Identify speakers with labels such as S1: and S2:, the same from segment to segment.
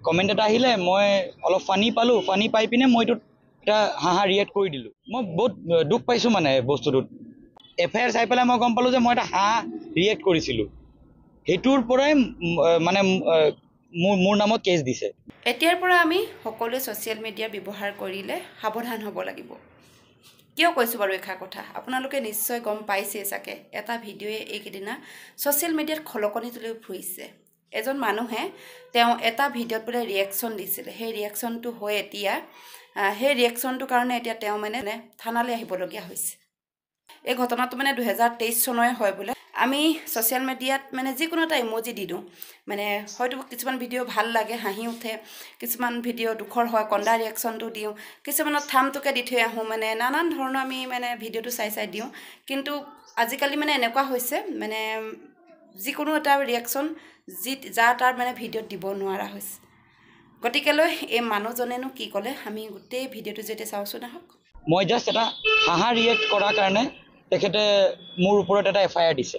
S1: Comment এটা আহিলে মই অলপ ফানি পালোঁ, ফানি পাই পিনে মই এইটোত এটা হাঁহা ৰিয়েক্ট কৰি দিলোঁ। মই বহুত দুখ পাইছোঁ মানে বস্তুটোত। FIR চাই পেলাই মই গম পালোঁ যে মই এটা হাঁহ ৰিয়েক্ট কৰিছিলোঁ, সেইটোৰ পৰাই মানে মোৰ নামত কেছ দিছে।
S2: এতিয়াৰ পৰা আমি সকলোৱে ছ'চিয়েল মিডিয়া ব্যৱহাৰ কৰিলে সাৱধান হ'ব লাগিব। কিয় কৈছোঁ বাৰু এষাৰ কথা, আপোনালোকে নিশ্চয় গম পাইছেই চাগে, এটা ভিডিঅ'য়ে এইকেইদিনা ছ'চিয়েল মিডিয়াত খলকনি তুলি ফুৰিছে। এজন মানুহে তেওঁ এটা ভিডিঅ'ত বোলে ৰিয়েকশ্যন দিছিলে, সেই ৰিয়েকশ্যনটো হৈ এতিয়া সেই ৰিয়েকশ্যনটোৰ কাৰণে এতিয়া তেওঁ মানে থানালৈ আহিবলগীয়া হৈছে। এই ঘটনাটো মানে 2023 চনৰে হয় বোলে। আমি ছ'চিয়েল মিডিয়াত মানে যিকোনো এটা ইম'জি দি দিওঁ, মানে হয়তো কিছুমান ভিডিঅ' ভাল লাগে, হাঁহি উঠে, কিছুমান ভিডিঅ' দুখৰ হয়, কন্দা ৰিয়েকশ্যনটো দিওঁ, কিছুমানত থামটোকে দি থৈ আহোঁ, মানে নানান ধৰণৰ আমি মানে ভিডিঅ'টো চাই দিওঁ। কিন্তু আজিকালি মানে এনেকুৱা হৈছে, মানে যিকোনো এটা ৰিয়েকশ্যন যাৰ তাৰ মানে ভিডিঅ'ত দিব নোৱাৰা হৈছে। গতিকেলৈ এই মানুহজনেনো কি ক'লে, আমি গোটেই ভিডিঅ'টো যেতিয়া চাওঁচোন আহক।
S1: মই জাষ্ট এটা হাঁহা ৰিয়েক্ট কৰাৰ কাৰণে তেখেতে মোৰ ওপৰত এটা FIR দিছে।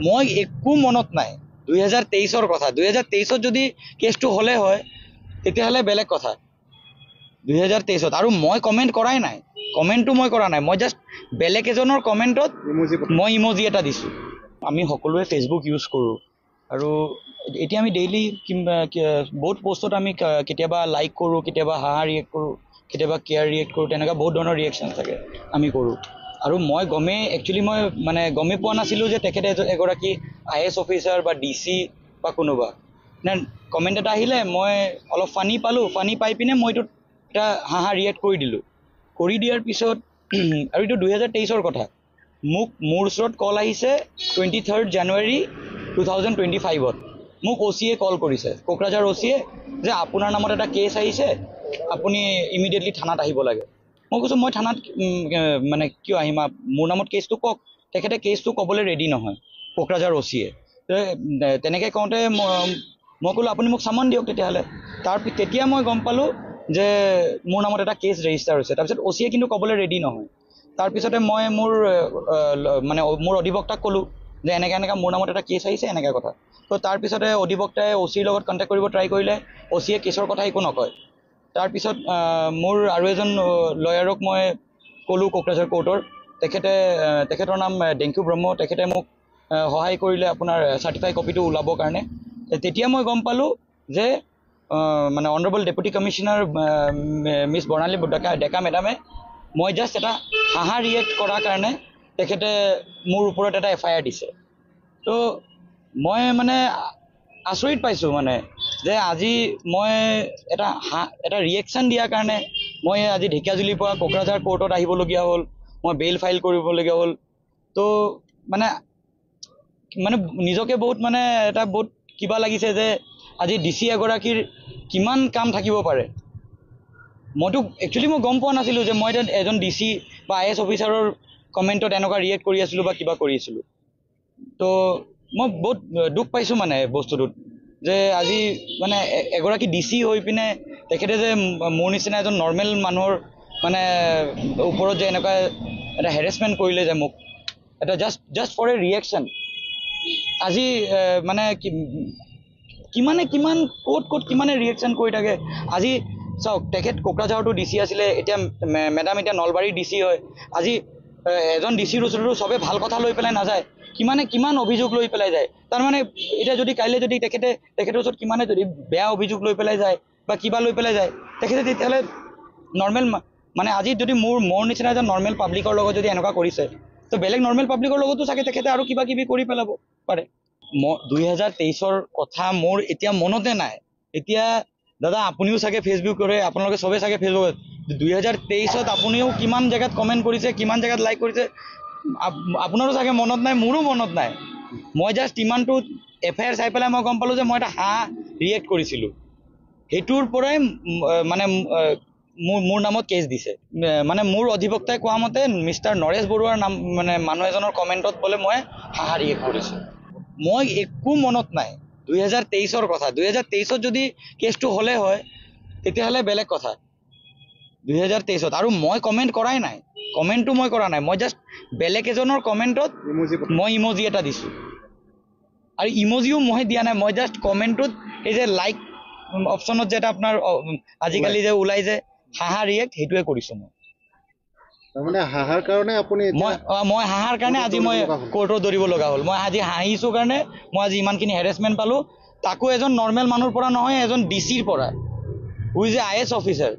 S1: মই একো মনত নাই, 2023ৰ কথা। 2023ত যদি কেছটো হ'লে হয় তেতিয়াহ'লে বেলেগ কথা। 2023ত আৰু মই কমেণ্ট কৰাই নাই, কমেণ্টটো মই কৰা নাই, মই জাষ্ট বেলেগ এজনৰ কমেণ্টত মই ইম'জি এটা দিছোঁ। আমি সকলোৱে ফেচবুক ইউজ কৰোঁ আৰু এতিয়া আমি ডেইলি বহুত পষ্টত আমি কেতিয়াবা লাইক কৰোঁ, কেতিয়াবা হাঁহা ৰিয়েক্ট কৰোঁ, কেতিয়াবা কেয়াৰ ৰিয়েক্ট কৰোঁ, তেনেকুৱা বহুত ধৰণৰ ৰিয়েকশ্যন থাকে আমি কৰোঁ। আৰু মই একচুৱেলি মই মানে গমেই পোৱা নাছিলোঁ যে তেখেতে এগৰাকী IAS অফিচাৰ বা DC বা কোনোবা। কমেণ্ট এটা আহিলে মই অলপ ফানি পালোঁ, ফানি পাই পিনে মই এইটোত এটা হাঁহা ৰিয়েক্ট কৰি দিলোঁ। কৰি দিয়াৰ পিছত আৰু এইটো 2023ৰ কথা, মোৰ ওচৰত কল আহিছে 23 জানুৱাৰী 2025ত। মোক OCয়ে কল কৰিছে, কোকৰাঝাৰ OCয়ে, যে আপোনাৰ নামত এটা কেছ আহিছে, আপুনি ইমিডিয়েটলি থানাত আহিব লাগে। মই কৈছোঁ মই থানাত মানে কিয় আহিম, মোৰ নামত কেছটো কওক। তেখেতে কেছটো ক'বলৈ ৰেডি নহয়, কোকৰাঝাৰ OCয়ে। তেনেকৈ কওঁতে মই ক'লোঁ আপুনি মোক চামন দিয়ক তেতিয়াহ'লে। তেতিয়া মই গম পালোঁ যে মোৰ নামত এটা কেছ ৰেজিষ্টাৰ হৈছে। তাৰপিছত OCয়ে কিন্তু ক'বলৈ ৰেডি নহয়। তাৰপিছতে মই মোৰ অধিবক্তাক ক'লোঁ যে এনেকৈ মোৰ নামত এটা কেছ আহিছে, এনেকৈ কথা। তো তাৰপিছতে অধিবক্তাই OCৰ লগত কণ্টেক্ট কৰিব ট্ৰাই কৰিলে, OCয়ে কেছৰ কথা একো নকয়। তাৰপিছত মোৰ আৰু এজন লয়াৰক মই ক'লোঁ কোকৰাঝাৰ কোৰ্টৰ, তেখেতৰ নাম ডেংকু ব্ৰহ্ম। তেখেতে মোক সহায় কৰিলে আপোনাৰ চাৰ্টিফাই কপিটো ওলাবৰ কাৰণে। তেতিয়া মই গম পালোঁ যে মানে অনাৰেবল ডেপুটি কমিশ্যনাৰ মিছ বৰ্ণালী ডেকা মেডামে মই জাষ্ট এটা হাঁহা ৰিয়েক্ট কৰাৰ কাৰণে তেখেতে মোৰ ওপৰত এটা FIR দিছে। তো মই মানে আচৰিত পাইছোঁ মানে যে আজি মই এটা ৰিয়েকশ্যন দিয়াৰ কাৰণে মই আজি ঢেকীয়াজুলিৰ পৰা কোকৰাঝাৰ কোৰ্টত আহিবলগীয়া হ'ল, মই বেইল ফাইল কৰিবলগীয়া হ'ল। তো মানে নিজকে বহুত বহুত কিবা লাগিছে যে আজি DC এগৰাকীৰ কিমান কাম থাকিব পাৰে। মইতো একচুৱেলি মই গম পোৱা নাছিলোঁ যে মই এজন DC বা IAS অফিচাৰৰ কমেণ্টত এনেকুৱা ৰিয়েক্ট কৰি আছিলোঁ বা কিবা কৰি আছিলোঁ। তো মই বহুত দুখ পাইছোঁ মানে বস্তুটোত, যে আজি মানে এগৰাকী DC হৈ পিনে তেখেতে যে মোৰ নিচিনা এজন নৰ্মেল মানুহৰ মানে ওপৰত যে এনেকুৱা এটা হেৰেছমেণ্ট কৰিলে যে মোক, এটা জাষ্ট ফৰ এ ৰিয়েকশ্যন। আজি মানে কিমান ক'ত কিমানে ৰিয়েকশ্যন কৰি থাকে। আজি চাওক, তেখেত কোকৰাঝাৰতো DC আছিলে, এতিয়া মেডাম এতিয়া নলবাৰীৰ DC হয়। আজি এজন DCৰ ওচৰতো চবে ভাল কথা লৈ পেলাই নাযায়, কিমান অভিযোগ লৈ পেলাই যায়। তাৰমানে এতিয়া যদি কাইলৈ যদি তেখেতৰ ওচৰত কিমানে যদি বেয়া অভিযোগ লৈ পেলাই যায় বা কিবা লৈ পেলাই যায়, তেখেতে তেতিয়াহ'লে নৰ্মেল মানে আজি যদি মোৰ নিচিনা এজন নৰ্মেল পাব্লিকৰ লগত যদি এনেকুৱা কৰিছে, তো বেলেগ নৰ্মেল পাব্লিকৰ লগতো চাগে তেখেতে আৰু কিবা কিবি কৰি পেলাব পাৰে। 2023ৰ কথা মোৰ এতিয়া মনতে নাই। এতিয়া দাদা আপুনিও চাগে ফেচবুক কৰে, আপোনালোকে চবে চাগে ফেচবুকত 2023ত আপুনিও কিমান জেগাত কমেণ্ট কৰিছে, কিমান জেগাত লাইক কৰিছে, আপোনাৰো চাগে মনত নাই, মোৰো মনত নাই। মই জাষ্ট ইমানটো FIR চাই পেলাই মই গম পালোঁ যে মই এটা হাঁহ ৰিয়েক্ট কৰিছিলোঁ, সেইটোৰ পৰাই মানে মোৰ নামত কেছ দিছে। মানে মোৰ অধিবক্তাই কোৱা মতে মিষ্টাৰ নৰেশ বৰুৱাৰ নাম মানে মানুহ এজনৰ কমেণ্টত বোলে মই হাঁহা ৰিয়েক্ট কৰিছোঁ। মই একো মনত নাই, 2023ৰ কথা। 2023ত যদি কেছটো হ'লে হয় তেতিয়াহ'লে বেলেগ কথা। 2023ত আৰু মই কমেণ্ট কৰাই নাই, কমেণ্টটো মই কৰা নাই, মই জাষ্ট বেলেগ এজনৰ কমেণ্টত মই ইম'জি এটা দিছোঁ। আৰু ইম'জিও মই দিয়া নাই, মই জাষ্ট কমেণ্টটোত এই যে লাইক অপশ্যনত যে এটা আপোনাৰ আজিকালি যে ওলাই যে হাঁহা ৰিয়েক্ট সেইটোৱে কৰিছোঁ মই।
S3: তাৰমানে হাঁহাৰ কাৰণে আপুনি
S1: মই হাঁহাৰ কাৰণে আজি মই কোৰ্টত দৌৰিব লগা হ'ল। মই আজি হাঁহিছোঁ কাৰণে মই আজি ইমানখিনি হেৰেছমেণ্ট পালোঁ, তাকো এজন নৰ্মেল মানুহৰ পৰা নহয়, এজন ডিচিৰ পৰা, who is a IAS officer,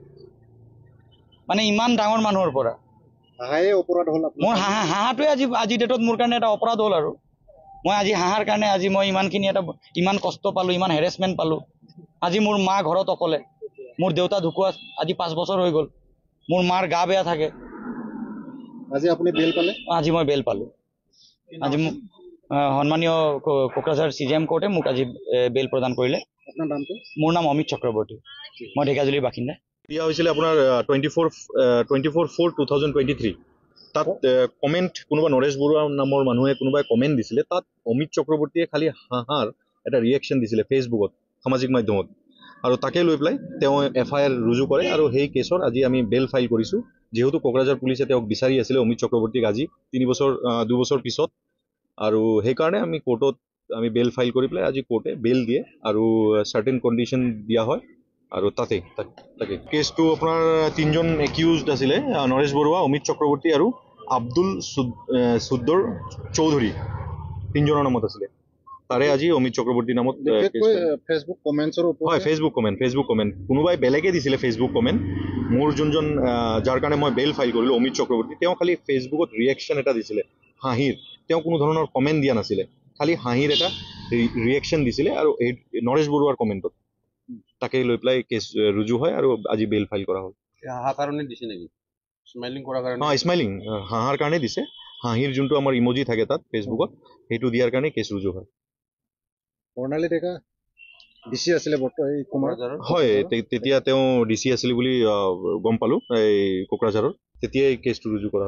S1: মানে ইমান ডাঙৰ মানুহৰ পৰা।
S3: হাঁহায়ে অপৰাধ হ'ল
S1: মোৰ হাঁহাটোৱে আজি ডেটত মোৰ কাৰণে এটা অপৰাধ হ'ল। আৰু মই আজি হাঁহাৰ কাৰণে আজি মই ইমান কষ্ট পালোঁ, ইমান হেৰেছমেণ্ট পালোঁ। আজি মোৰ মা ঘৰত অকলে, মোৰ দেউতা ঢুকুৱা আজি 5 বছৰ হৈ গ'ল, মোৰ মাৰ গা বেয়া থাকে।
S3: আজি আপুনি বেল পালে?
S1: আজি মই বেল পালোঁ। আজি মোক সন্মানীয় কোকৰাঝাৰ CJM কোৰ্টে মোক আজি বেল প্ৰদান কৰিলে।
S3: আপোনাৰ নামটো?
S1: মোৰ নাম অমিত চক্ৰৱৰ্তী, মই ঢেকাজুলিৰ বাসিন্দা।
S4: দিয়া হৈছিলে আপোনাৰ 24/4/2023। তাত কমেণ্ট কোনোবা নৰেশ বৰুৱা নামৰ মানুহে কোনোবাই কমেণ্ট দিছিলে, তাত অমিত চক্ৰৱৰ্তীয়ে খালি হাঁহাৰ এটা ৰিয়েকশ্যন দিছিলে ফেচবুকত, সামাজিক মাধ্যমত, আৰু তাকে লৈ পেলাই তেওঁ FIR ৰুজু কৰে। আৰু সেই কেছৰ আজি আমি বেল ফাইল কৰিছোঁ, যিহেতু কোকৰাঝাৰ পুলিচে তেওঁক বিচাৰি আছিলে, অমিত চক্ৰৱৰ্তীক, আজি 2 বছৰ পিছত। আৰু সেইকাৰণে আমি কোৰ্টত আমি বেল ফাইল কৰি পেলাই আজি কোৰ্টে বেল দিয়ে আৰু চাৰ্টেন কণ্ডিশ্যন দিয়া হয়। আৰু তাকে কেছটো আপোনাৰ 3জন একিউজড আছিলে, নৰেশ বৰুৱা, অমিত চক্ৰৱৰ্তী আৰু আব্দুল চুদ্দৰ চৌধুৰী, 3জনৰ নামত আছিলে। তাৰে আজি অমিত চক্ৰৱৰ্তীৰ নামত
S3: ফেচবুক কমেণ্টছৰ ওপৰত।
S4: হয়, ফেচবুক কমেণ্ট কোনোবাই বেলেগে দিছিলে ফেচবুক কমেণ্ট। মোৰ যোনজন যাৰ কাৰণে মই বেল ফাইল কৰিলোঁ, অমিত চক্ৰৱৰ্তী, তেওঁ খালি ফেচবুকত ৰিয়েকশ্যন এটা দিছিলে হাঁহিৰ। তেওঁ কোনো ধৰণৰ কমেণ্ট দিয়া নাছিলে, খালি হাঁহিৰ এটা ৰিয়েকশ্যন দিছিলে, আৰু এই নৰেশ বৰুৱাৰ কমেণ্টত। তাকে লৈ পেলাই কেছ ৰুজু হয় আৰু আজি বেল ফাইল কৰা হ'ল।
S5: হাঁহাৰ কাৰণে দিছে নেকি? স্মাইলিং কৰাৰ কাৰণে?
S4: স্মাইলিং হাঁহাৰ কাৰণে দিছে। হাঁহিৰ যোনটো আমাৰ ইমজি থাকে তাত ফেচবুকত, সেইটো দিয়াৰ কাৰণে কেছ ৰুজু হয়।
S3: বৰ্ণালী ডেকা DC আছিলে কোকৰাঝাৰৰ?
S4: হয়, তেতিয়া তেওঁ DC আছিলে বুলি গম পালোঁ এই কোকৰাঝাৰৰ, তেতিয়াই কেছটো ৰুজু কৰা।